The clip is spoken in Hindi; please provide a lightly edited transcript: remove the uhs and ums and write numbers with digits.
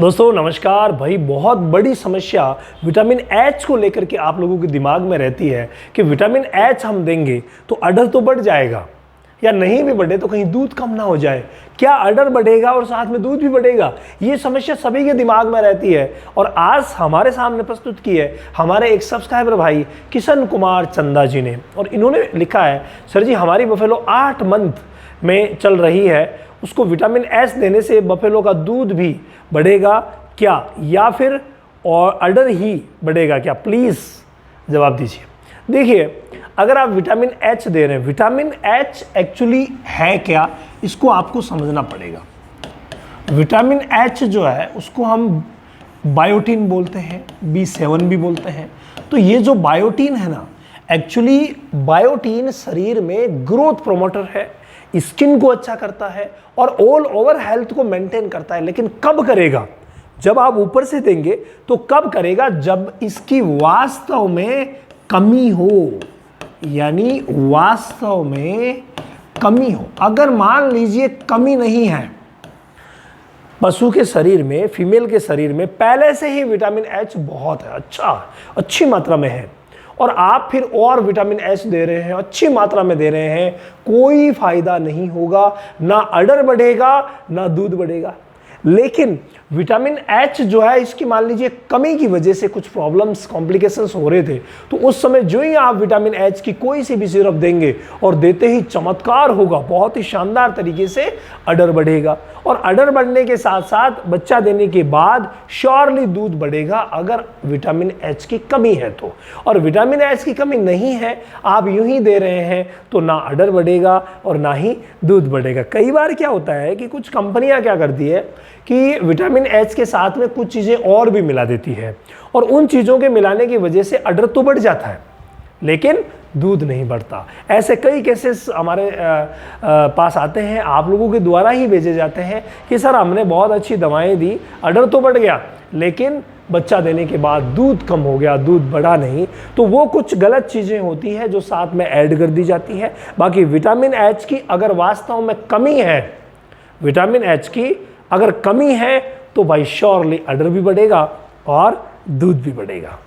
दोस्तों नमस्कार भाई। बहुत बड़ी समस्या विटामिन एच को लेकर के आप लोगों के दिमाग में रहती है कि विटामिन एच हम देंगे तो अडर तो बढ़ जाएगा, या नहीं भी बढ़े तो कहीं दूध कम ना हो जाए। क्या अडर बढ़ेगा और साथ में दूध भी बढ़ेगा? ये समस्या सभी के दिमाग में रहती है। और आज हमारे सामने प्रस्तुत की है हमारे एक सब्सक्राइबर भाई किशन कुमार चंदा जी ने, और इन्होंने लिखा है, सर जी हमारी बफेलो 8 मंथ में चल रही है, उसको विटामिन एच देने से बफेलो का दूध भी बढ़ेगा क्या, या फिर और अडर ही बढ़ेगा क्या? प्लीज़ जवाब दीजिए। देखिए, अगर आप विटामिन एच दे रहे हैं, विटामिन एच एक्चुअली है क्या, इसको आपको समझना पड़ेगा। विटामिन एच जो है उसको हम बायोटीन बोलते हैं, B7 भी बोलते हैं। तो ये जो बायोटीन है ना, एक्चुअली बायोटीन शरीर में ग्रोथ प्रोमोटर है, स्किन को अच्छा करता है और ऑल ओवर हेल्थ को मेंटेन करता है। लेकिन कब करेगा? जब आप ऊपर से देंगे तो कब करेगा? जब इसकी वास्तव में कमी हो, यानी वास्तव में कमी हो। अगर मान लीजिए कमी नहीं है, पशु के शरीर में, फीमेल के शरीर में पहले से ही विटामिन एच बहुत है, अच्छी मात्रा में है, और आप फिर और विटामिन एच दे रहे हैं, अच्छी मात्रा में दे रहे हैं, कोई फायदा नहीं होगा। ना अडर बढ़ेगा ना दूध बढ़ेगा। लेकिन विटामिन एच जो है, इसकी मान लीजिए कमी की वजह से कुछ प्रॉब्लम्स, कॉम्प्लिकेशंस हो रहे थे, तो उस समय जो ही आप विटामिन एच की कोई सी भी सिरप देंगे और देते ही चमत्कार होगा, बहुत ही शानदार तरीके से अडर बढ़ेगा। और अडर बढ़ने के साथ साथ बच्चा देने के बाद श्योरली दूध बढ़ेगा, अगर विटामिन एच की कमी है तो। और विटामिन एच की कमी नहीं है, आप यूं ही दे रहे हैं, तो ना अडर बढ़ेगा और ना ही दूध बढ़ेगा। कई बार क्या होता है कि कुछ कंपनियां क्या करती है कि विटामिन एच के साथ में कुछ चीज़ें और भी मिला देती है, और उन चीज़ों के मिलाने की वजह से अडर तो बढ़ जाता है लेकिन दूध नहीं बढ़ता। ऐसे कई केसेस हमारे पास आते हैं, आप लोगों के द्वारा ही भेजे जाते हैं कि सर हमने बहुत अच्छी दवाएं दी, अडर तो बढ़ गया लेकिन बच्चा देने के बाद दूध कम हो गया, दूध बढ़ा नहीं। तो वो कुछ गलत चीज़ें होती हैं जो साथ में ऐड कर दी जाती है। बाकी विटामिन एच की अगर वास्तव में कमी है, विटामिन एच की अगर कमी है, तो भाई श्योरली अडर भी बढ़ेगा और दूध भी बढ़ेगा।